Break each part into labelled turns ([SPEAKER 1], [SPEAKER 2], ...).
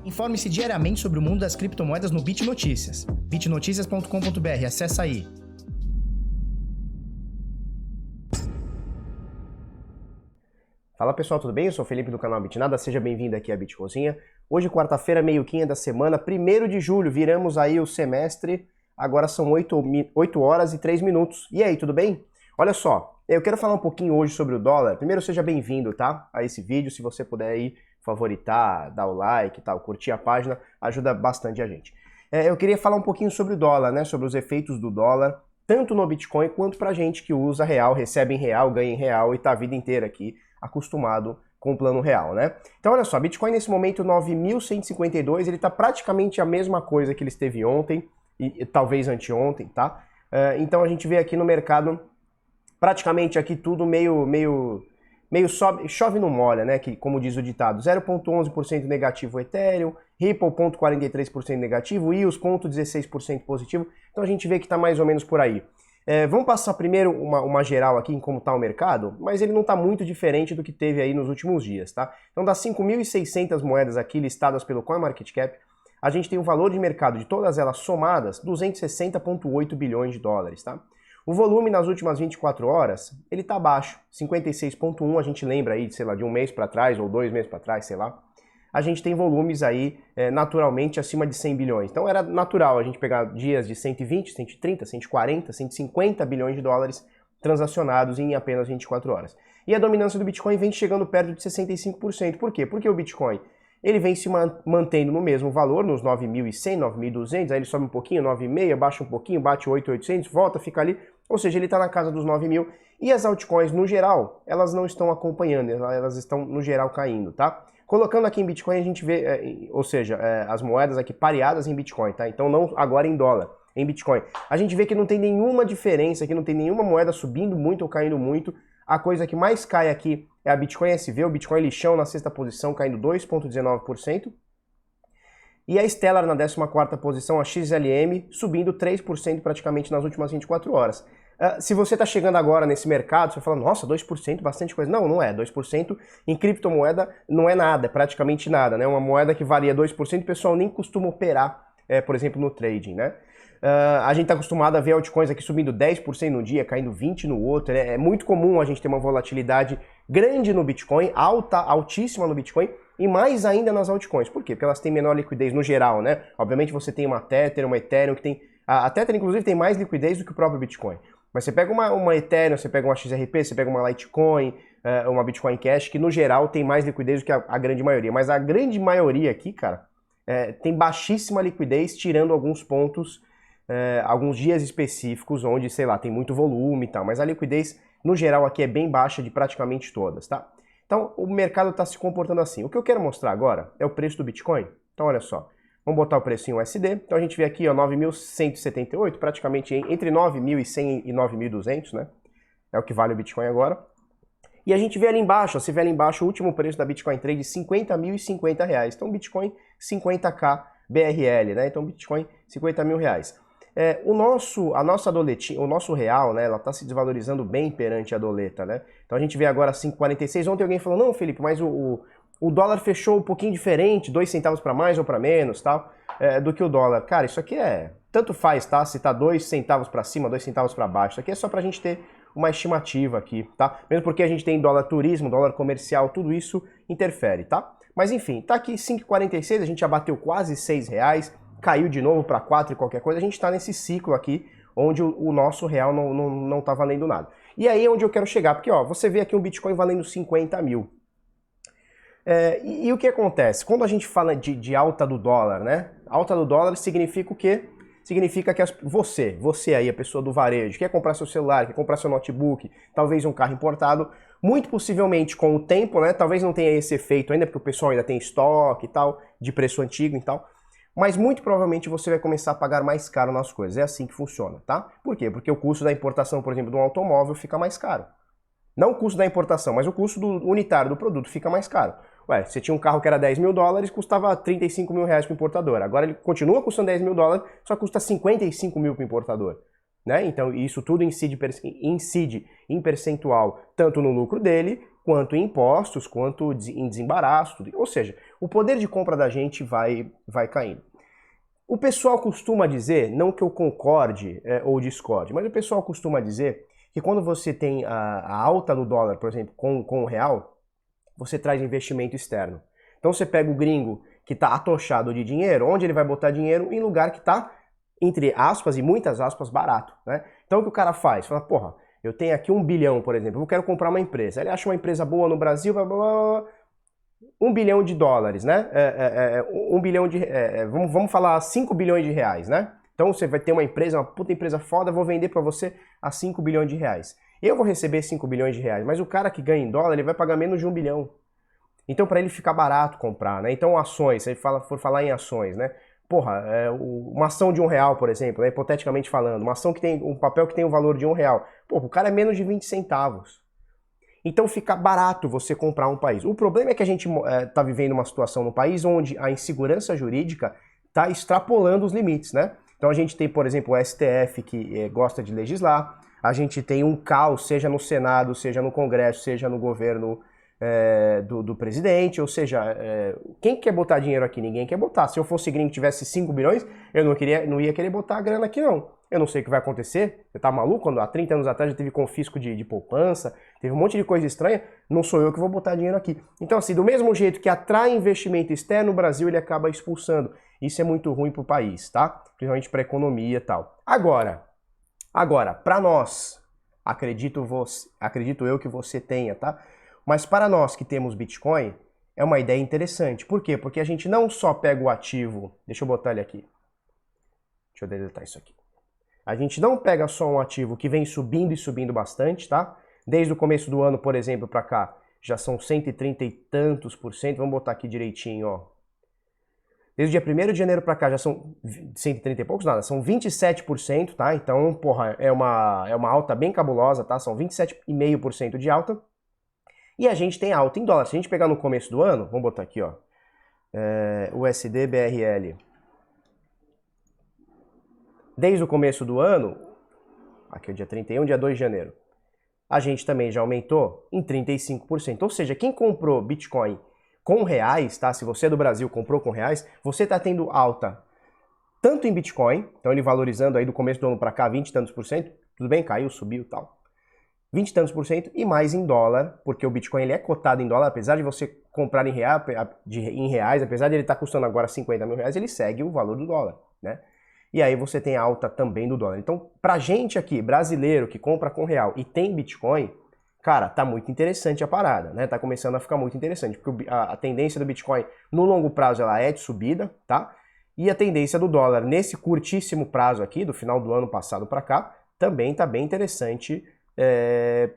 [SPEAKER 1] Informe-se diariamente sobre o mundo das criptomoedas no BitNotícias. bitnoticias.com.br, acessa aí.
[SPEAKER 2] Fala pessoal, tudo bem? Eu sou o Felipe do canal Bitnada, seja bem-vindo aqui à Bitcozinha. Hoje, quarta-feira, meio-quinha da semana, 1º de julho, viramos aí o semestre, agora são 8 horas e 3 minutos. E aí, tudo bem? Olha só, eu quero falar um pouquinho hoje sobre o dólar. Primeiro, seja bem-vindo, tá? A esse vídeo, se você puder aí favoritar, dar o like e tal, curtir a página, ajuda bastante a gente. Eu queria falar um pouquinho sobre o dólar, né? Sobre os efeitos do dólar, tanto no Bitcoin quanto pra gente que usa real, recebe em real, ganha em real e tá a vida inteira aqui acostumado com o plano real, né? Então olha só, Bitcoin nesse momento 9.152, ele tá praticamente a mesma coisa que ele esteve ontem e talvez anteontem, tá? Então a gente vê aqui no mercado praticamente aqui tudo meio chove não molha, né? Que, como diz o ditado, 0,11% negativo o Ethereum, Ripple 0,43% negativo, EOS 0,16% positivo. Então a gente vê que está mais ou menos por aí. Vamos passar primeiro uma geral aqui em como está o mercado, mas ele não está muito diferente do que teve aí nos últimos dias, tá? Então das 5.600 moedas aqui listadas pelo CoinMarketCap, a gente tem um valor de mercado de todas elas somadas 260,8 bilhões de dólares, tá? O volume nas últimas 24 horas, ele tá baixo, 56,1, a gente lembra aí, sei lá, de um mês para trás ou 2 meses para trás, sei lá. A gente tem volumes aí naturalmente acima de 100 bilhões. Então era natural a gente pegar dias de 120, 130, 140, 150 bilhões de dólares transacionados em apenas 24 horas. E a dominância do Bitcoin vem chegando perto de 65%. Por quê? Porque o Bitcoin ele vem se mantendo no mesmo valor, nos 9.100, 9.200, aí ele sobe um pouquinho, 9.500, baixa um pouquinho, bate 8.800, volta, fica ali, ou seja, ele está na casa dos 9.000, e as altcoins, no geral, elas não estão acompanhando, elas estão, no geral, caindo, tá? Colocando aqui em Bitcoin, a gente vê, ou seja, as moedas aqui pareadas em Bitcoin, tá? Então não agora em dólar, em Bitcoin. A gente vê que não tem nenhuma diferença aqui, não tem nenhuma moeda subindo muito ou caindo muito. A coisa que mais cai aqui é a Bitcoin SV, o Bitcoin lixão na 6ª posição, caindo 2,19%. E a Stellar na 14ª posição, a XLM, subindo 3% praticamente nas últimas 24 horas. Se você está chegando agora nesse mercado, você fala, nossa, 2%, bastante coisa. Não, não é. 2% em criptomoeda não é nada, é praticamente nada, né? Uma moeda que varia 2%, o pessoal nem costuma operar, por exemplo, no trading, né? A gente está acostumado a ver altcoins aqui subindo 10% no dia, caindo 20% no outro. É muito comum a gente ter uma volatilidade grande no Bitcoin, altíssima no Bitcoin, e mais ainda nas altcoins. Por quê? Porque elas têm menor liquidez no geral, né? Obviamente você tem uma Tether, uma Ethereum, que tem... A Tether, inclusive, tem mais liquidez do que o próprio Bitcoin. Mas você pega uma Ethereum, você pega uma XRP, você pega uma Litecoin, uma Bitcoin Cash, que no geral tem mais liquidez do que a grande maioria. Mas a grande maioria aqui, cara, tem baixíssima liquidez, tirando alguns pontos, alguns dias específicos, onde, sei lá, tem muito volume e tal. Mas a liquidez, no geral, aqui é bem baixa de praticamente todas, tá? Então, o mercado está se comportando assim. O que eu quero mostrar agora é o preço do Bitcoin. Então, olha só. Vamos botar o preço em USD. Então, a gente vê aqui, ó, 9.178, praticamente entre 9.100 e 9.200, né? É o que vale o Bitcoin agora. E a gente vê ali embaixo, ó, você vê ali embaixo o último preço da Bitcoin Trade, R$ 50.050 reais. Então, Bitcoin 50k BRL, né? Então, Bitcoin 50 mil reais. A nossa doletinha, o nosso real, né, ela está se desvalorizando bem perante a doleta, né? Então a gente vê agora 5,46. Ontem alguém falou, não, Felipe, mas o dólar fechou um pouquinho diferente, 2 centavos para mais ou para menos, tal, do que o dólar. Cara, isso aqui tanto faz, tá? Se tá 2 centavos para cima, 2 centavos para baixo. Isso aqui é só pra gente ter uma estimativa aqui, tá? Mesmo porque a gente tem dólar turismo, dólar comercial, tudo isso interfere, tá? Mas enfim, tá aqui 5,46, a gente já bateu quase R$6, caiu de novo para 4 e qualquer coisa, a gente está nesse ciclo aqui, onde o nosso real não tá valendo nada. E aí é onde eu quero chegar, porque ó, você vê aqui um Bitcoin valendo 50 mil. E o que acontece? Quando a gente fala de alta do dólar, né? Alta do dólar significa o quê? Significa que você aí, a pessoa do varejo, quer comprar seu celular, quer comprar seu notebook, talvez um carro importado, muito possivelmente com o tempo, né? Talvez não tenha esse efeito ainda, porque o pessoal ainda tem estoque e tal, de preço antigo e tal. Mas muito provavelmente você vai começar a pagar mais caro nas coisas. É assim que funciona, tá? Por quê? Porque o custo da importação, por exemplo, de um automóvel fica mais caro. Não o custo da importação, mas o custo unitário do produto fica mais caro. Ué, você tinha um carro que era 10 mil dólares, custava 35 mil reais para o importador. Agora ele continua custando 10 mil dólares, só custa 55 mil para o importador. Né? Então isso tudo incide em percentual, tanto no lucro dele, quanto em impostos, quanto em desembaraço. Tudo. Ou seja, o poder de compra da gente vai caindo. O pessoal costuma dizer, não que eu concorde ou discorde, mas o pessoal costuma dizer que quando você tem a alta do dólar, por exemplo, com o real, você traz investimento externo. Então você pega o gringo que está atochado de dinheiro, onde ele vai botar dinheiro? Em lugar que está, entre aspas e muitas aspas, barato, né? Então o que o cara faz? Fala, porra, eu tenho aqui 1 bilhão, por exemplo, eu quero comprar uma empresa. Ele acha uma empresa boa no Brasil, blá, blá, blá, 1 bilhão de dólares, né? 1 bilhão de... vamos falar 5 bilhões de reais, né? Então você vai ter uma empresa, uma puta empresa foda, vou vender para você a 5 bilhões de reais. Eu vou receber 5 bilhões de reais, mas o cara que ganha em dólar, ele vai pagar menos de 1 bilhão. Então para ele ficar barato comprar, né? Então ações, se ele for falar em ações, né? Porra, uma ação de R$1, por exemplo, né? Hipoteticamente falando, uma ação que tem um papel que tem o valor de R$1, porra, o cara é menos de 20 centavos. Então fica barato você comprar um país. O problema é que a gente está vivendo uma situação no país onde a insegurança jurídica está extrapolando os limites, né? Então a gente tem, por exemplo, o STF que gosta de legislar, a gente tem um caos, seja no Senado, seja no Congresso, seja no governo do presidente, ou seja, quem quer botar dinheiro aqui? Ninguém quer botar. Se eu fosse gringo e tivesse 5 bilhões, eu não ia querer botar a grana aqui não. Eu não sei o que vai acontecer, você tá maluco? Quando há 30 anos atrás já teve confisco de poupança, teve um monte de coisa estranha, não sou eu que vou botar dinheiro aqui. Então assim, do mesmo jeito que atrai investimento externo, o Brasil ele acaba expulsando. Isso é muito ruim pro país, tá? Principalmente pra economia e tal. Agora, para nós, acredito eu que você tenha, tá? Mas para nós que temos Bitcoin, é uma ideia interessante. Por quê? Porque a gente não só pega o ativo... Deixa eu botar ele aqui. Deixa eu deletar isso aqui. A gente não pega só um ativo que vem subindo e subindo bastante, tá? Desde o começo do ano, por exemplo, para cá, já são 130 e tantos %. Vamos botar aqui direitinho, ó. Desde o dia 1º de janeiro para cá já são 130 e poucos, nada, são 27%, tá? Então, porra, é uma alta bem cabulosa, tá? São 27,5% de alta. E a gente tem alta em dólar. Se a gente pegar no começo do ano, vamos botar aqui, ó, USD BRL. Desde o começo do ano, aqui é o dia 31, dia 2 de janeiro, a gente também já aumentou em 35%. Ou seja, quem comprou Bitcoin com reais, tá? Se você é do Brasil, comprou com reais, você está tendo alta tanto em Bitcoin, então ele valorizando aí do começo do ano para cá 20 e tantos %, tudo bem, caiu, subiu e tal. 20 e tantos %, e mais em dólar, porque o Bitcoin ele é cotado em dólar, apesar de você comprar em reais, apesar de ele estar custando agora 50 mil reais, ele segue o valor do dólar, né? E aí você tem alta também do dólar. Então, pra gente aqui, brasileiro, que compra com real e tem Bitcoin, cara, tá muito interessante a parada, né? Tá começando a ficar muito interessante, porque a tendência do Bitcoin no longo prazo ela é de subida, tá? E a tendência do dólar nesse curtíssimo prazo aqui, do final do ano passado pra cá, também tá bem interessante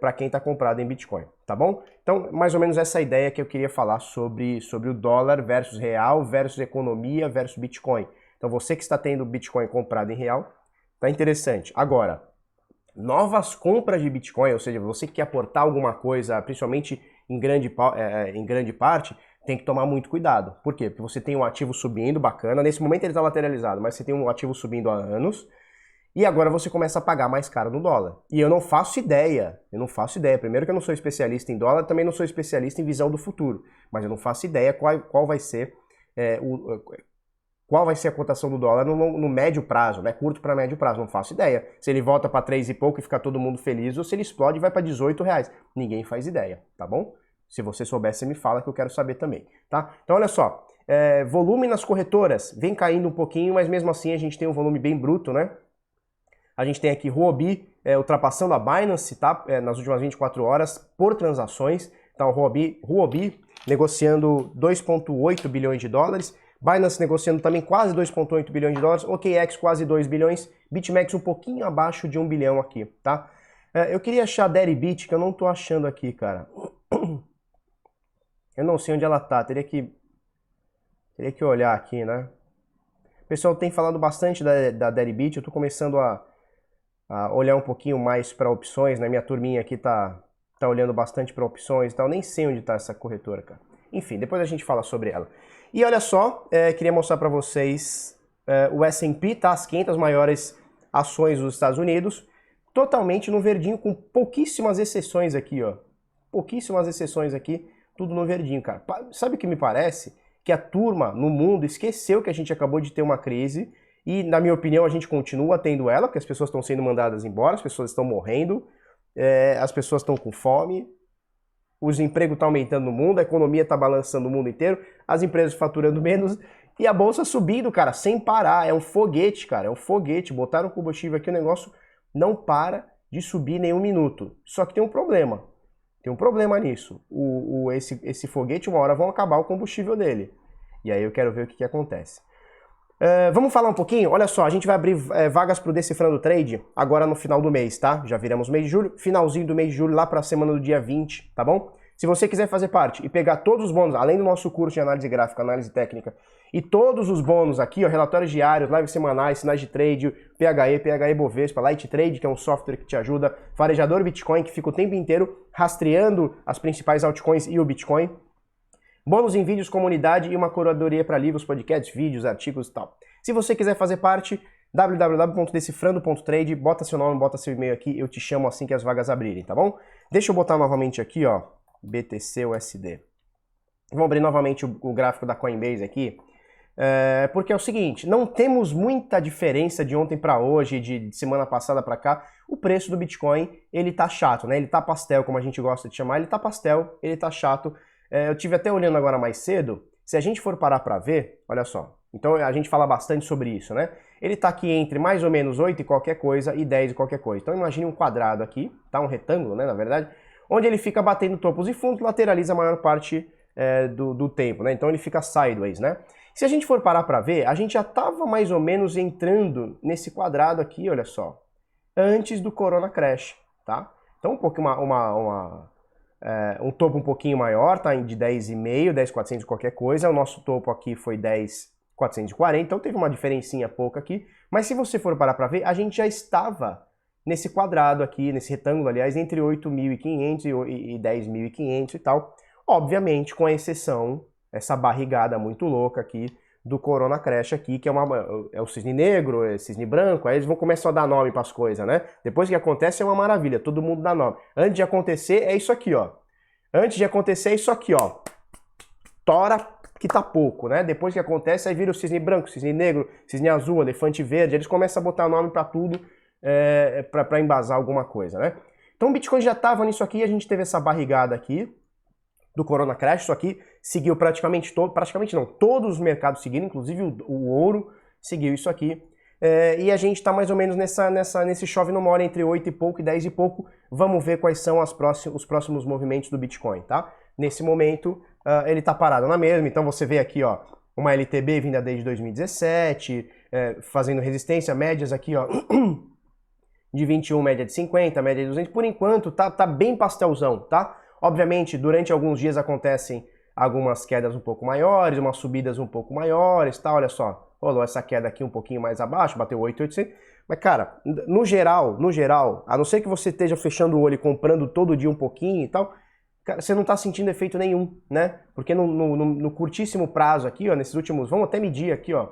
[SPEAKER 2] para quem está comprado em Bitcoin, tá bom? Então, mais ou menos essa ideia que eu queria falar sobre o dólar versus real, versus economia, versus Bitcoin. Então, você que está tendo Bitcoin comprado em real, tá interessante. Agora, novas compras de Bitcoin, ou seja, você que quer aportar alguma coisa, principalmente em grande parte, tem que tomar muito cuidado. Por quê? Porque você tem um ativo subindo, bacana, nesse momento ele está lateralizado, mas você tem um ativo subindo há anos, e agora você começa a pagar mais caro no dólar. E eu não faço ideia. Primeiro que eu não sou especialista em dólar, também não sou especialista em visão do futuro. Mas eu não faço ideia qual vai ser a cotação do dólar no médio prazo, né? Curto para médio prazo, não faço ideia. Se ele volta para 3 e pouco e fica todo mundo feliz, ou se ele explode e vai para 18 reais. Ninguém faz ideia, tá bom? Se você souber, você me fala que eu quero saber também, tá? Então olha só, volume nas corretoras vem caindo um pouquinho, mas mesmo assim a gente tem um volume bem bruto, né? A gente tem aqui Huobi ultrapassando a Binance, tá? Nas últimas 24 horas por transações. Então, Huobi negociando 2,8 bilhões de dólares. Binance negociando também quase 2,8 bilhões de dólares. OKEx quase 2 bilhões. BitMEX um pouquinho abaixo de 1 bilhão aqui, tá? Eu queria achar a Deribit, que eu não tô achando aqui, cara. Eu não sei onde ela tá. Teria que olhar aqui, né? O pessoal tem falado bastante da Deribit. Eu tô começando a olhar um pouquinho mais para opções, né? Minha turminha aqui tá olhando bastante para opções e tal. Nem sei onde tá essa corretora, cara. Enfim, depois a gente fala sobre ela. E olha só, queria mostrar para vocês o S&P, tá? As 500 maiores ações dos Estados Unidos, totalmente no verdinho, com pouquíssimas exceções aqui, ó. Pouquíssimas exceções aqui, tudo no verdinho, cara. Sabe o que me parece? que a turma no mundo esqueceu que a gente acabou de ter uma crise e, na minha opinião, a gente continua tendo ela, porque as pessoas estão sendo mandadas embora, as pessoas estão morrendo, as pessoas estão com fome, o desemprego está aumentando no mundo, a economia está balançando o mundo inteiro, as empresas faturando menos e a bolsa subindo, cara, sem parar. É um foguete, cara, é um foguete. Botaram o combustível aqui, o negócio não para de subir nem um minuto. Só que tem um problema. Tem um problema nisso. Esse foguete, uma hora vão acabar o combustível dele. E aí eu quero ver o que acontece. Vamos falar um pouquinho? Olha só, a gente vai abrir vagas para o Decifrando Trade agora no final do mês, tá? Já viramos mês de julho, finalzinho do mês de julho, lá para a semana do dia 20, tá bom? Se você quiser fazer parte e pegar todos os bônus, além do nosso curso de análise gráfica, análise técnica, e todos os bônus aqui, ó, relatórios diários, lives semanais, sinais de trade, PHE Bovespa, Light Trade, que é um software que te ajuda, farejador Bitcoin, que fica o tempo inteiro rastreando as principais altcoins e o Bitcoin, bônus em vídeos, comunidade e uma curadoria para livros, podcasts, vídeos, artigos e tal. Se você quiser fazer parte, www.decifrando.trade, bota seu nome, bota seu e-mail aqui, eu te chamo assim que as vagas abrirem, tá bom? Deixa eu botar novamente aqui, ó, BTC-USD. Vamos abrir novamente o gráfico da Coinbase aqui, porque é o seguinte, não temos muita diferença de ontem para hoje, de semana passada para cá. O preço do Bitcoin, ele tá chato, né? Ele tá pastel, como a gente gosta de chamar, ele tá pastel, ele tá chato. Eu tive até olhando agora mais cedo, se a gente for parar para ver, olha só, então a gente fala bastante sobre isso, né? Ele tá aqui entre mais ou menos 8 e qualquer coisa e 10 e qualquer coisa. Então imagine um quadrado aqui, tá? Um retângulo, né, na verdade, onde ele fica batendo topos e fundos, lateraliza a maior parte do tempo, né? Então ele fica sideways, né? Se a gente for parar para ver, a gente já estava mais ou menos entrando nesse quadrado aqui, olha só, antes do Corona Crash, tá? Então um pouquinho um topo um pouquinho maior, tá? De 10,5, 10,400 qualquer coisa. O nosso topo aqui foi 10,440, então teve uma diferencinha pouca aqui. Mas se você for parar para ver, a gente já estava nesse quadrado aqui, nesse retângulo, aliás, entre 8.500 e 10.500 e tal. Obviamente, com a exceção, essa barrigada muito louca aqui do Corona Crash aqui, que é o cisne negro, é cisne branco, aí eles vão começar a dar nome para as coisas, né? Depois que acontece é uma maravilha, todo mundo dá nome. Antes de acontecer é isso aqui, ó. Antes de acontecer é isso aqui, ó. Tora que tá pouco, né? Depois que acontece, aí vira o cisne branco, cisne negro, cisne azul, elefante verde, eles começam a botar nome para tudo, para embasar alguma coisa, né? Então o Bitcoin já tava nisso aqui, a gente teve essa barrigada aqui do Corona Crash, isso aqui seguiu praticamente todos os mercados seguiram, inclusive o ouro seguiu isso aqui, e a gente está mais ou menos nesse chove no mole entre 8 e pouco e 10 e pouco. Vamos ver quais são os próximos movimentos do Bitcoin, tá? Nesse momento, ele está parado na mesma, então você vê aqui, ó, uma LTB vinda desde 2017, fazendo resistência, médias aqui, ó, de 21, média de 50, média de 200, por enquanto tá bem pastelzão, tá? Obviamente, durante alguns dias acontecem algumas quedas um pouco maiores, umas subidas um pouco maiores, tá? Olha só, rolou essa queda aqui um pouquinho mais abaixo, bateu 8.800. Mas, cara, no geral, a não ser que você esteja fechando o olho e comprando todo dia um pouquinho e tal, cara, você não tá sentindo efeito nenhum, né? Porque no curtíssimo prazo aqui, ó, nesses últimos, vamos até medir aqui, ó,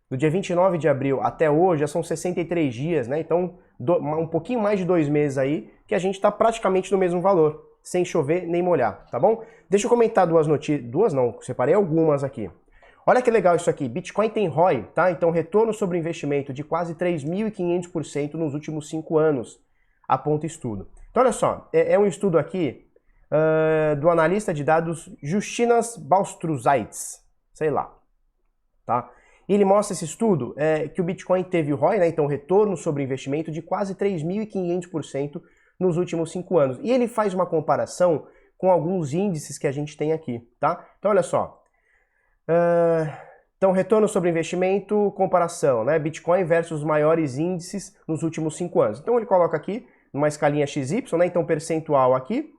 [SPEAKER 2] do dia 29 de abril até hoje, já são 63 dias, né? Então, um pouquinho mais de 2 meses aí, que a gente tá praticamente no mesmo valor, sem chover nem molhar, tá bom? Deixa eu comentar duas notícias, separei algumas aqui. Olha que legal isso aqui, Bitcoin tem ROI, tá? Então retorno sobre investimento de quase 3.500% nos últimos 5 anos, aponta estudo. Então olha só, é um estudo aqui do analista de dados Justinas Balstruzites, sei lá, tá? E ele mostra esse estudo que o Bitcoin teve o ROI, né? Então retorno sobre investimento de quase 3.500% nos últimos 5 anos. E ele faz uma comparação com alguns índices que a gente tem aqui, tá? Então, olha só. Então, retorno sobre investimento, comparação, né? Bitcoin versus os maiores índices nos últimos 5 anos. Então, ele coloca aqui numa escalinha XY, né? Então, percentual aqui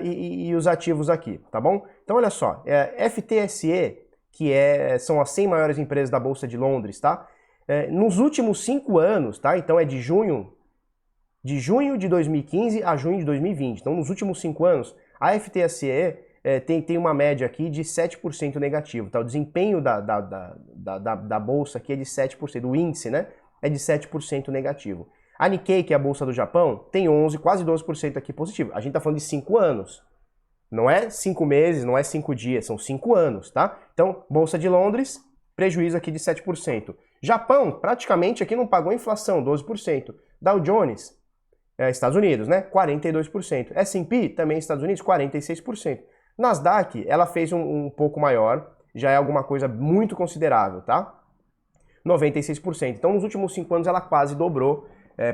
[SPEAKER 2] e os ativos aqui, tá bom? Então, olha só. FTSE, que são as 100 maiores empresas da Bolsa de Londres, tá? Nos últimos 5 anos, tá? Então, é de junho de 2015 a junho de 2020. Então, nos últimos 5 anos, a FTSE tem uma média aqui de 7% negativo. Tá? O desempenho da bolsa aqui é de 7%, o índice, né, é de 7% negativo. A Nikkei, que é a bolsa do Japão, tem 11, quase 12% aqui positivo. A gente está falando de 5 anos. Não é 5 meses, não é 5 dias, são 5 anos, tá? Então, Bolsa de Londres, prejuízo aqui de 7%. Japão, praticamente aqui não pagou inflação, 12%. Dow Jones, Estados Unidos, né? 42%. S&P, também Estados Unidos, 46%. Nasdaq, ela fez um pouco maior, já é alguma coisa muito considerável, tá? 96%. Então, nos últimos 5 anos, ela quase dobrou,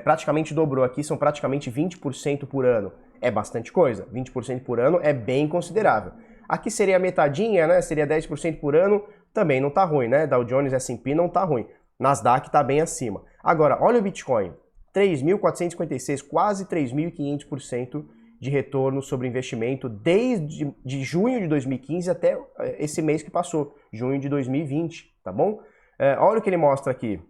[SPEAKER 2] praticamente dobrou aqui, são praticamente 20% por ano. É bastante coisa, 20% por ano é bem considerável. Aqui seria a metadinha, né? Seria 10% por ano, também não tá ruim, né? Dow Jones, S&P não tá ruim. Nasdaq tá bem acima. Agora, olha o Bitcoin, 3.456, quase 3.500% de retorno sobre investimento desde de junho de 2015 até esse mês que passou, junho de 2020, tá bom? Olha o que ele mostra aqui.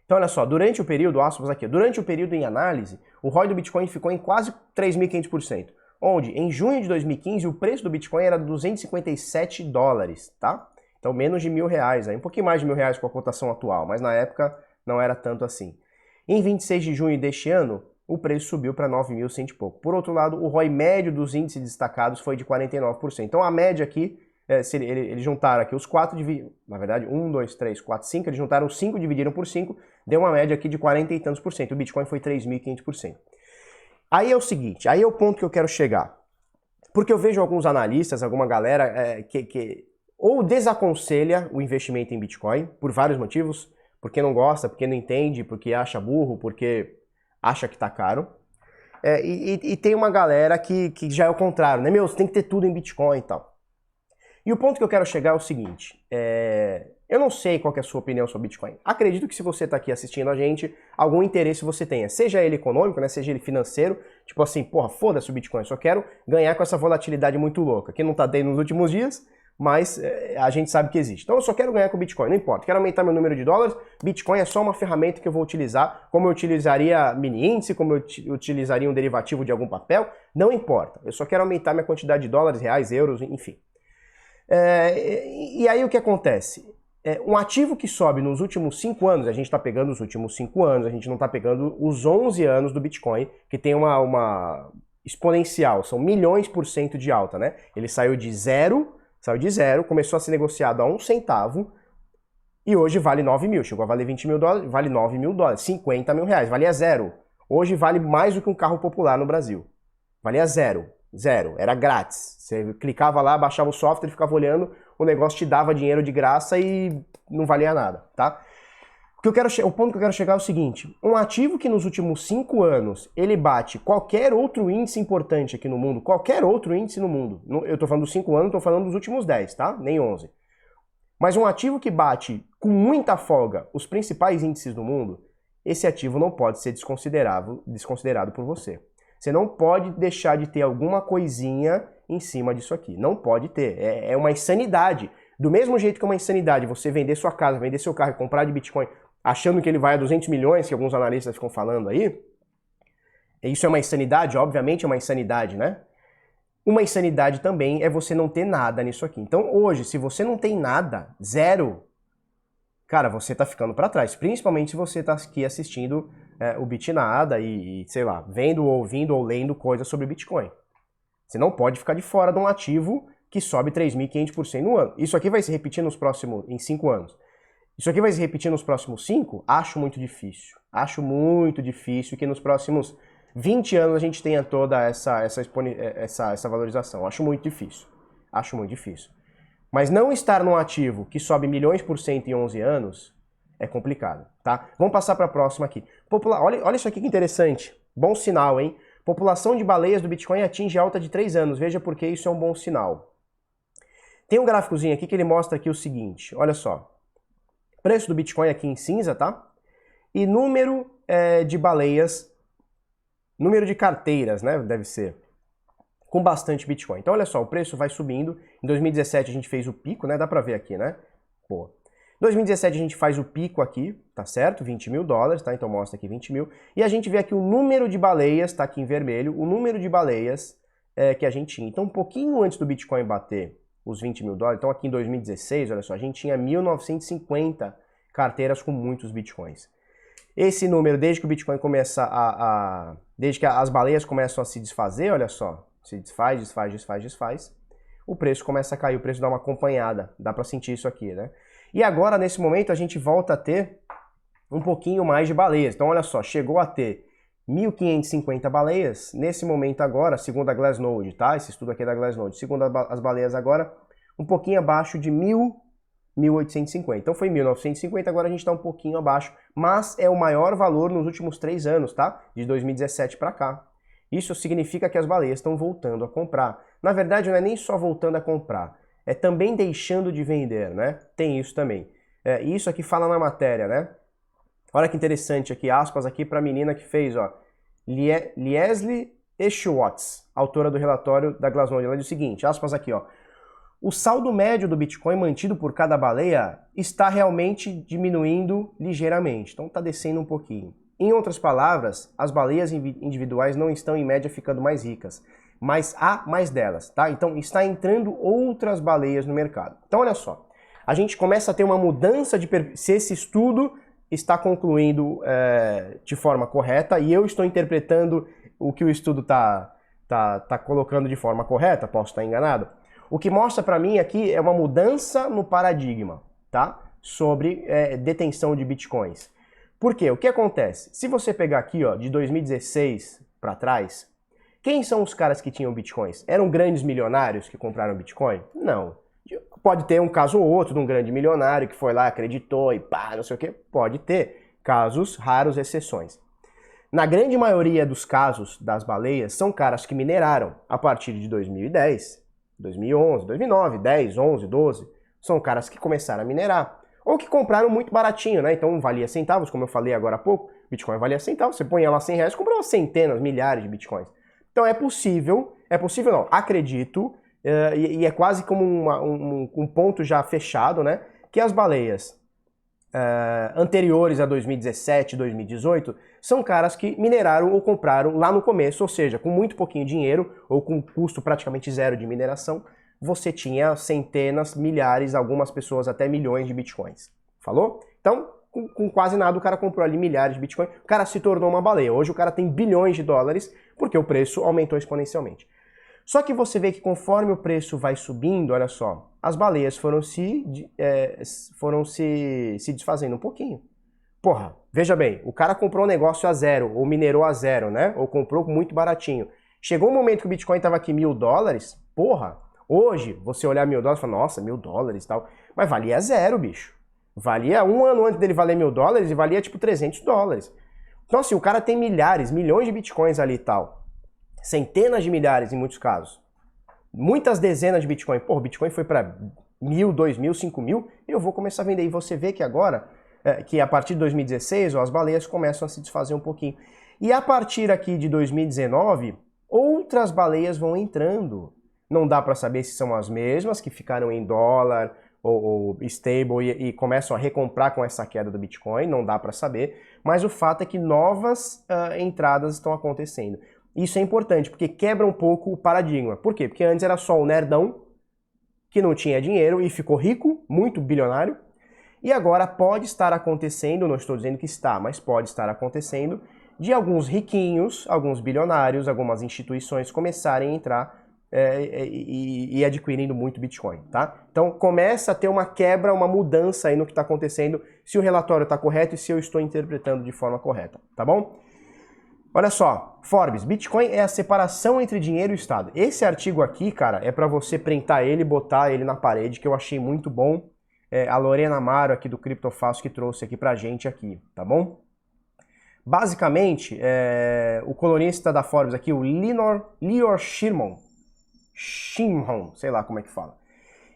[SPEAKER 2] Então, olha só, durante o período, aspas aqui, durante o período em análise, o ROI do Bitcoin ficou em quase 3.500%, onde em junho de 2015 o preço do Bitcoin era $257, tá? Então, menos de R$1.000, aí, um pouquinho mais de R$1.000 com a cotação atual, mas na época não era tanto assim. Em 26 de junho deste ano, o preço subiu para 9.100 e pouco. Por outro lado, o ROI médio dos índices destacados foi de 49%. Então, a média aqui, se eles juntaram aqui os 4, na verdade, 1, 2, 3, 4, 5, eles juntaram 5, dividiram por 5, deu uma média aqui de 40 e tantos por cento. O Bitcoin foi 3.500%. Aí é o seguinte, aí é o ponto que eu quero chegar. Porque eu vejo alguns analistas, alguma galera que ou desaconselha o investimento em Bitcoin, por vários motivos, porque não gosta, porque não entende, porque acha burro, porque acha que tá caro. E tem uma galera que já é o contrário, né? Meu, você tem que ter tudo em Bitcoin e tal. E o ponto que eu quero chegar é o seguinte, eu não sei qual que é a sua opinião sobre Bitcoin. Acredito que se você está aqui assistindo a gente, algum interesse você tenha, seja ele econômico, né, seja ele financeiro, tipo assim, porra, foda-se o Bitcoin, só quero ganhar com essa volatilidade muito louca, que não tá tendo nos últimos dias, mas a gente sabe que existe. Então eu só quero ganhar com o Bitcoin, não importa, quero aumentar meu número de dólares, Bitcoin é só uma ferramenta que eu vou utilizar, como eu utilizaria mini índice, como eu utilizaria um derivativo de algum papel, não importa, eu só quero aumentar minha quantidade de dólares, reais, euros, enfim. E aí o que acontece? Um ativo que sobe nos últimos 5 anos, a gente está pegando os últimos 5 anos, a gente não está pegando os 11 anos do Bitcoin, que tem uma exponencial, são milhões por cento de alta, né? Ele saiu de zero, começou a ser negociado a 1 centavo e hoje vale 9 mil, chegou a valer 20 mil dólares, vale 9 mil dólares, 50 mil reais, valia zero. Hoje vale mais do que um carro popular no Brasil, valia zero. Zero, era grátis. Você clicava lá, baixava o software, ficava olhando, o negócio te dava dinheiro de graça e não valia nada, tá? O ponto que eu quero chegar é o seguinte, um ativo que nos últimos 5 anos ele bate qualquer outro índice importante aqui no mundo, qualquer outro índice no mundo, eu tô falando dos 5 anos, tô falando dos últimos 10, tá? Nem 11. Mas um ativo que bate com muita folga os principais índices do mundo, esse ativo não pode ser desconsiderado por você. Você não pode deixar de ter alguma coisinha em cima disso aqui. Não pode ter. É uma insanidade. Do mesmo jeito que é uma insanidade você vender sua casa, vender seu carro e comprar de Bitcoin achando que ele vai a 200 milhões, que alguns analistas ficam falando aí, isso é uma insanidade? Obviamente é uma insanidade, né? Uma insanidade também é você não ter nada nisso aqui. Então hoje, se você não tem nada, zero, cara, você tá ficando para trás. Principalmente se você tá aqui assistindo o Bitnada e, sei lá, vendo, ouvindo ou lendo coisas sobre Bitcoin. Você não pode ficar de fora de um ativo que sobe 3.500% no ano. Isso aqui vai se repetir em 5 anos. Isso aqui vai se repetir nos próximos 5? Acho muito difícil. Acho muito difícil que nos próximos 20 anos a gente tenha toda essa valorização. Acho muito difícil. Acho muito difícil. Mas não estar num ativo que sobe milhões por cento em 11 anos é complicado, tá? Vamos passar para a próxima aqui. Olha isso aqui que interessante. Bom sinal, hein? População de baleias do Bitcoin atinge alta de 3 anos. Veja porque isso é um bom sinal. Tem um gráficozinho aqui que ele mostra aqui o seguinte. Olha só. Preço do Bitcoin aqui em cinza, tá? E número de baleias, número de carteiras, né? Deve ser. Com bastante Bitcoin. Então, olha só, o preço vai subindo. Em 2017 a gente fez o pico, né? Dá pra ver aqui, né? Pô. Em 2017 a gente faz o pico aqui, tá certo? 20 mil dólares, tá? Então mostra aqui 20 mil. E a gente vê aqui o número de baleias, tá aqui em vermelho, o número de baleias que a gente tinha. Então, um pouquinho antes do Bitcoin bater os 20 mil dólares, então aqui em 2016, olha só, a gente tinha 1.950 carteiras com muitos Bitcoins. Esse número, desde que o Bitcoin começa desde que as baleias começam a se desfazer, olha só, se desfaz, desfaz, desfaz, desfaz, o preço começa a cair, o preço dá uma acompanhada, dá para sentir isso aqui, né? E agora, nesse momento, a gente volta a ter um pouquinho mais de baleias. Então, olha só, chegou a ter 1.550 baleias, nesse momento agora, segundo a Glassnode, tá? Esse estudo aqui é da Glassnode, segundo as baleias agora, um pouquinho abaixo de 1.850. Então foi 1.950, agora a gente está um pouquinho abaixo, mas é o maior valor nos últimos 3 anos, tá? De 2017 para cá. Isso significa que as baleias estão voltando a comprar. Na verdade, não é nem só voltando a comprar, é também deixando de vender, né? Tem isso também. Isso aqui fala na matéria, né? Olha que interessante aqui, aspas aqui para a menina que fez, ó. Leslie Schwartz, autora do relatório da Glassnode. Ela diz o seguinte, aspas aqui, ó. O saldo médio do Bitcoin mantido por cada baleia está realmente diminuindo ligeiramente, então está descendo um pouquinho. Em outras palavras, as baleias individuais não estão em média ficando mais ricas, mas há mais delas, tá? Então está entrando outras baleias no mercado. Então olha só, a gente começa a ter uma mudança de se esse estudo está concluindo de forma correta e eu estou interpretando o que o estudo tá colocando de forma correta, posso estar enganado. O que mostra para mim aqui é uma mudança no paradigma, tá? Sobre detenção de bitcoins. Por quê? O que acontece? Se você pegar aqui, ó, de 2016 para trás, quem são os caras que tinham bitcoins? Eram grandes milionários que compraram bitcoin? Não. Pode ter um caso ou outro de um grande milionário que foi lá, acreditou e pá, não sei o quê. Pode ter. Casos raros, exceções. Na grande maioria dos casos das baleias, são caras que mineraram a partir de 2010, 2011, 2009, 10, 11, 12. São caras que começaram a minerar. Ou que compraram muito baratinho, né? Então valia centavos, como eu falei agora há pouco. Bitcoin valia centavos, você põe lá R$100, comprava centenas, milhares de bitcoins. Então é possível não, acredito, e é quase como um ponto já fechado, né? Que as baleias anteriores a 2017, 2018, são caras que mineraram ou compraram lá no começo, ou seja, com muito pouquinho dinheiro, ou com custo praticamente zero de mineração, você tinha centenas, milhares, algumas pessoas até milhões de bitcoins. Falou? Então, com quase nada o cara comprou ali milhares de bitcoins, o cara se tornou uma baleia. Hoje o cara tem bilhões de dólares porque o preço aumentou exponencialmente. Só que você vê que conforme o preço vai subindo, olha só, as baleias foram se desfazendo um pouquinho. Porra, veja bem, o cara comprou um negócio a zero, ou minerou a zero, né? Ou comprou muito baratinho. Chegou um momento que o Bitcoin estava aqui $1.000, porra, hoje você olhar $1.000 e falar, nossa, $1.000 e tal, mas valia zero, bicho. Valia um ano antes dele valer $1.000 e valia tipo $300. Então assim, o cara tem milhares, milhões de Bitcoins ali e tal. Centenas de milhares em muitos casos. Muitas dezenas de Bitcoin. Pô, o Bitcoin foi para 1.000, 2.000, 5.000 e eu vou começar a vender. E você vê que agora, que a partir de 2016, ó, as baleias começam a se desfazer um pouquinho. E a partir aqui de 2019, outras baleias vão entrando. Não dá para saber se são as mesmas que ficaram em dólar ou stable e começam a recomprar com essa queda do Bitcoin, não dá para saber. Mas o fato é que novas entradas estão acontecendo. Isso é importante, porque quebra um pouco o paradigma. Por quê? Porque antes era só o nerdão, que não tinha dinheiro e ficou rico, muito bilionário. E agora pode estar acontecendo, não estou dizendo que está, mas pode estar acontecendo, de alguns riquinhos, alguns bilionários, algumas instituições começarem a entrar e adquirindo muito Bitcoin, tá? Então começa a ter uma quebra, uma mudança aí no que está acontecendo, se o relatório está correto e se eu estou interpretando de forma correta, tá bom? Olha só, Forbes, Bitcoin é a separação entre dinheiro e Estado. Esse artigo aqui, cara, é para você printar ele e botar ele na parede, que eu achei muito bom. A Lorena Amaro aqui do CryptoFácil que trouxe aqui pra gente aqui, tá bom? Basicamente, o colunista da Forbes aqui, o Lior Shimon, sei lá como é que fala.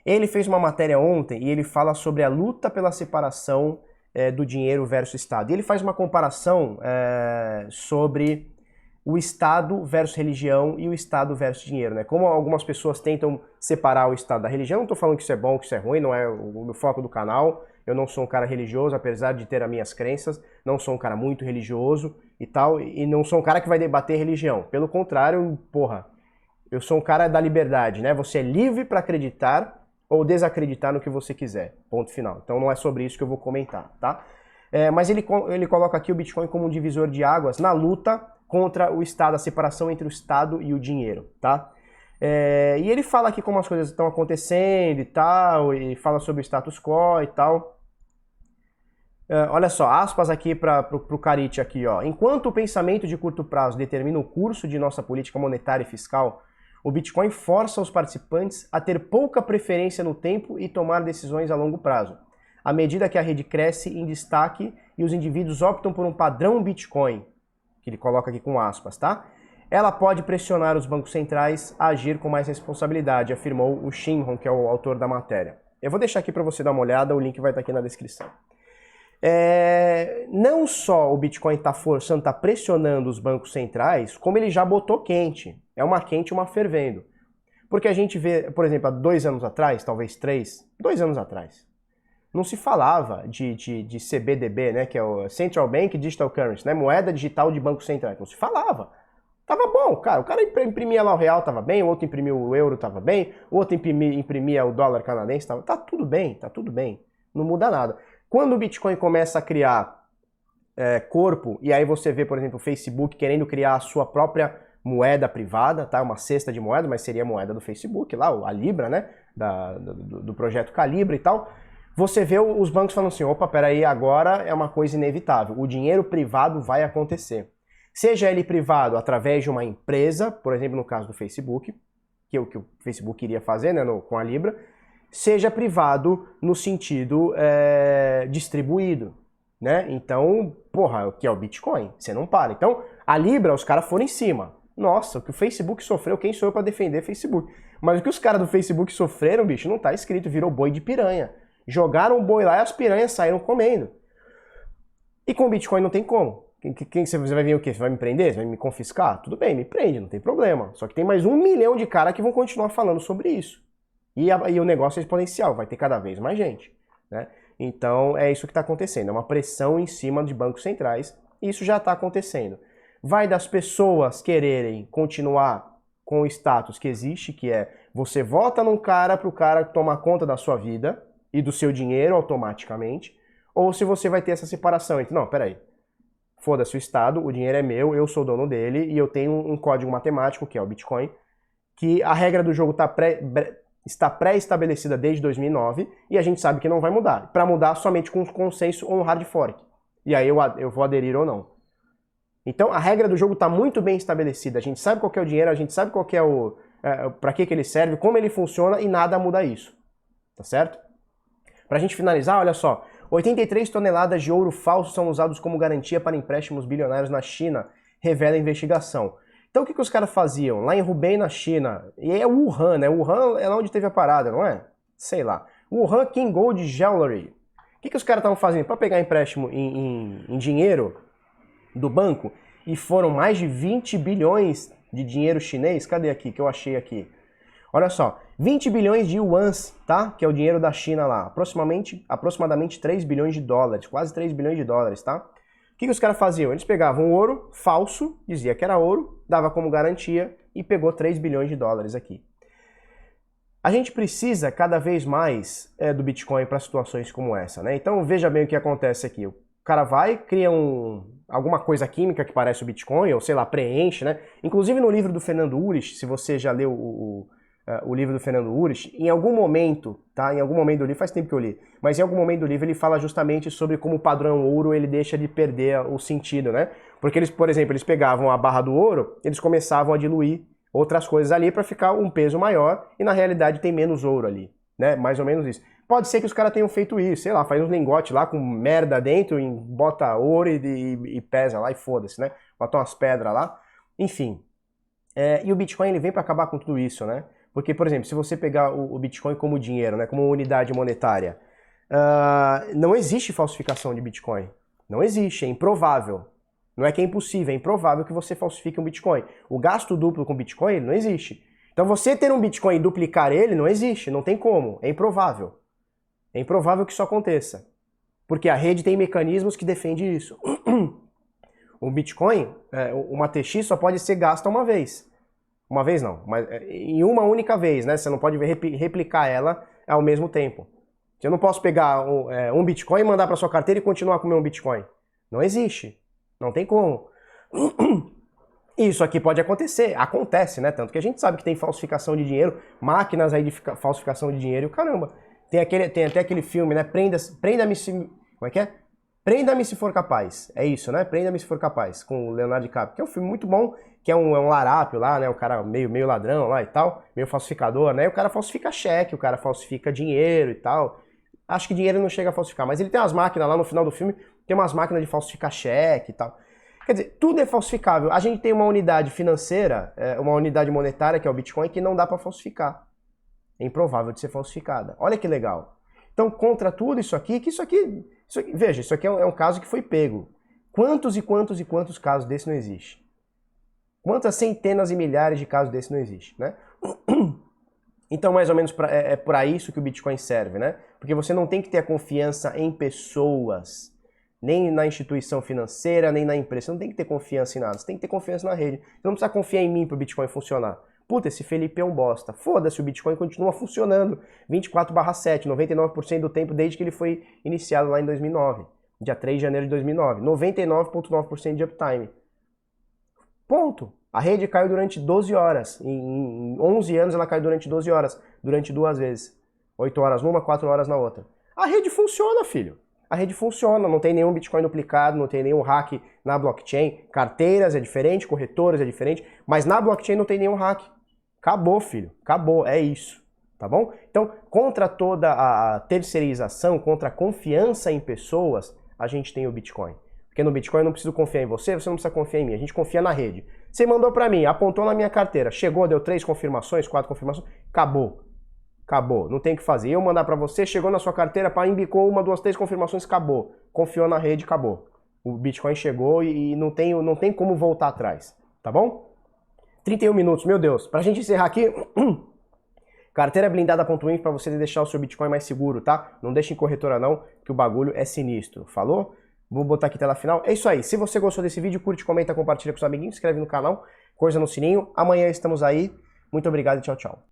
[SPEAKER 2] Ele fez uma matéria ontem e ele fala sobre a luta pela separação do dinheiro versus Estado. E ele faz uma comparação sobre o Estado versus religião e o Estado versus dinheiro, né? Como algumas pessoas tentam separar o Estado da religião, não estou falando que isso é bom, que isso é ruim, não é o foco do canal. Eu não sou um cara religioso, apesar de ter as minhas crenças, não sou um cara muito religioso e tal, e não sou um cara que vai debater religião. Pelo contrário, porra, eu sou um cara da liberdade, né? Você é livre para acreditar ou desacreditar no que você quiser, ponto final. Então não é sobre isso que eu vou comentar, tá? Mas ele coloca aqui o Bitcoin como um divisor de águas na luta contra o Estado, a separação entre o Estado e o dinheiro, tá? E ele fala aqui como as coisas estão acontecendo e tal, e fala sobre o status quo e tal. Olha só, aspas aqui para o Carit aqui, ó. Enquanto o pensamento de curto prazo determina o curso de nossa política monetária e fiscal, o Bitcoin força os participantes a ter pouca preferência no tempo e tomar decisões a longo prazo. À medida que a rede cresce em destaque e os indivíduos optam por um padrão Bitcoin, que ele coloca aqui com aspas, tá? Ela pode pressionar os bancos centrais a agir com mais responsabilidade, afirmou o Shimon, que é o autor da matéria. Eu vou deixar aqui para você dar uma olhada, o link vai estar aqui na descrição. Não só o Bitcoin está forçando, está pressionando os bancos centrais, como ele já botou quente. É uma quente e uma fervendo. Porque a gente vê, por exemplo, há 2 anos atrás, talvez 3, 2 anos atrás, não se falava de CBDB, né, que é o Central Bank Digital Currency, né, moeda digital de bancos centrais. Não se falava. Tava bom, cara. O cara imprimia lá o real, tava bem, o outro imprimia o euro, tava bem, o outro imprimia o dólar canadense, tá tudo bem, tá tudo bem. Não muda nada. Quando o Bitcoin começa a criar corpo, e aí você vê, por exemplo, o Facebook querendo criar a sua própria moeda privada, tá? Uma cesta de moeda, mas seria a moeda do Facebook, lá, a Libra, né? Do projeto Calibra e tal. Você vê os bancos falando assim, opa, peraí, agora é uma coisa inevitável. O dinheiro privado vai acontecer. Seja ele privado através de uma empresa, por exemplo, no caso do Facebook, que é o que o Facebook iria fazer, né, com a Libra, seja privado no sentido distribuído, né? Então, porra, o que é o Bitcoin? Você não para. Então, a Libra, os caras foram em cima. Nossa, o que o Facebook sofreu, quem sou eu para defender o Facebook? Mas o que os caras do Facebook sofreram, bicho, não tá escrito, virou boi de piranha. Jogaram o boi lá e as piranhas saíram comendo. E com o Bitcoin não tem como. Você vai vir o quê? Você vai me prender? Você vai me confiscar? Tudo bem, me prende, não tem problema. Só que tem mais 1 milhão de caras que vão continuar falando sobre isso. E o negócio é exponencial, vai ter cada vez mais gente, né? Então é isso que está acontecendo, é uma pressão em cima de bancos centrais, e isso já está acontecendo. Vai das pessoas quererem continuar com o status que existe, que é você vota num cara para o cara tomar conta da sua vida e do seu dinheiro automaticamente, ou se você vai ter essa separação entre, não, peraí, foda-se o Estado, o dinheiro é meu, eu sou dono dele, e eu tenho um código matemático, que é o Bitcoin, que a regra do jogo está pré-estabelecida desde 2009 e a gente sabe que não vai mudar. Para mudar somente com consenso ou um hard fork. E aí eu vou aderir ou não. Então a regra do jogo está muito bem estabelecida. A gente sabe qual que é o dinheiro, a gente sabe qual que é para que ele serve, como ele funciona e nada muda isso. Tá certo? Para a gente finalizar, olha só. 83 toneladas de ouro falso são usados como garantia para empréstimos bilionários na China, revela a investigação. Então o que os caras faziam? Lá em Hubei, na China, e é Wuhan, né? Wuhan é lá onde teve a parada, não é? Sei lá. Wuhan King Gold Jewelry. O que os caras estavam fazendo? Para pegar empréstimo em dinheiro do banco, e foram mais de 20 bilhões de dinheiro chinês. Cadê aqui, que eu achei aqui? Olha só, 20 bilhões de yuans, tá? Que é o dinheiro da China lá. Aproximadamente 3 bilhões de dólares, quase 3 bilhões de dólares, tá? O que os caras faziam? Eles pegavam ouro falso, dizia que era ouro, dava como garantia e pegou 3 bilhões de dólares aqui. A gente precisa cada vez mais do Bitcoin para situações como essa, né? Então veja bem o que acontece aqui. O cara vai, cria alguma coisa química que parece o Bitcoin, ou sei lá, preenche, né? Inclusive no livro do Fernando Urich, se você já leu o livro do Fernando Urich, em algum momento, tá? Em algum momento do livro, faz tempo que eu li, mas em algum momento do livro ele fala justamente sobre como o padrão ouro ele deixa de perder o sentido, né? Porque eles, por exemplo, eles pegavam a barra do ouro, eles começavam a diluir outras coisas ali para ficar um peso maior e na realidade tem menos ouro ali, né? Mais ou menos isso. Pode ser que os caras tenham feito isso, sei lá, faz uns lingotes lá com merda dentro, bota ouro e pesa lá e foda-se, né? Bota umas pedras lá, enfim. E o Bitcoin ele vem para acabar com tudo isso, né? Porque, por exemplo, se você pegar o Bitcoin como dinheiro, né, como unidade monetária, não existe falsificação de Bitcoin. Não existe, é improvável. Não é que é impossível, é improvável que você falsifique um Bitcoin. O gasto duplo com Bitcoin não existe. Então você ter um Bitcoin e duplicar ele não existe, não tem como, é improvável. É improvável que isso aconteça. Porque a rede tem mecanismos que defendem isso. O Bitcoin, uma TX só pode ser gasta uma vez. Uma vez não, mas em uma única vez, né? Você não pode replicar ela ao mesmo tempo. Eu não posso pegar um Bitcoin e mandar para sua carteira e continuar com o meu Bitcoin. Não existe. Não tem como. Isso aqui pode acontecer, acontece, né? Tanto que a gente sabe que tem falsificação de dinheiro, máquinas aí de falsificação de dinheiro, caramba. Tem até aquele filme, né? Prenda-me se... Como é que é? Prenda-me se for capaz. É isso, né? Prenda-me se for capaz, com o Leonardo DiCaprio. Que é um filme muito bom, que é um larápio lá, né? O cara meio ladrão lá e tal, meio falsificador, né? O cara falsifica cheque, o cara falsifica dinheiro e tal. Acho que dinheiro não chega a falsificar, mas ele tem umas máquinas lá no final do filme, tem umas máquinas de falsificar cheque e tal. Quer dizer, tudo é falsificável. A gente tem uma unidade financeira, uma unidade monetária, que é o Bitcoin, que não dá para falsificar. É improvável de ser falsificada. Olha que legal. Então, contra tudo isso aqui, veja, isso aqui é um caso que foi pego. Quantos e quantos e quantos casos desse não existe? Quantas centenas e milhares de casos desse não existe, né? Então, mais ou menos, é para isso que o Bitcoin serve, né? Porque você não tem que ter a confiança em pessoas, nem na instituição financeira, nem na empresa. Você não tem que ter confiança em nada, você tem que ter confiança na rede. Você não precisa confiar em mim para o Bitcoin funcionar. Puta, esse Felipe é um bosta. Foda-se, o Bitcoin continua funcionando 24/7, 99% do tempo desde que ele foi iniciado lá em 2009. Dia 3 de janeiro de 2009. 99,9% de uptime. Ponto. A rede caiu durante 12 horas. Em 11 anos ela caiu durante 12 horas. Durante 2 vezes. 8 horas numa, 4 horas na outra. A rede funciona, filho. A rede funciona, não tem nenhum Bitcoin duplicado, não tem nenhum hack na blockchain. Carteiras é diferente, corretoras é diferente, mas na blockchain não tem nenhum hack. Acabou, filho. Acabou, é isso. Tá bom? Então, contra toda a terceirização, contra a confiança em pessoas, a gente tem o Bitcoin. Porque no Bitcoin eu não preciso confiar em você, você não precisa confiar em mim, a gente confia na rede. Você mandou para mim, apontou na minha carteira, chegou, deu 3 confirmações, 4 confirmações, acabou. Acabou, não tem o que fazer. Eu mandar para você, chegou na sua carteira, pá, embicou 1, 2, 3 confirmações, acabou. Confiou na rede, acabou. O Bitcoin chegou e não tem como voltar atrás, tá bom? 31 minutos, meu Deus. Pra gente encerrar aqui, carteira blindada.info para você deixar o seu Bitcoin mais seguro, tá? Não deixe em corretora não, que o bagulho é sinistro, falou? Vou botar aqui tela final. É isso aí. Se você gostou desse vídeo, curte, comenta, compartilha com os amiguinhos, se inscreve no canal, coisa no sininho. Amanhã estamos aí. Muito obrigado e tchau, tchau.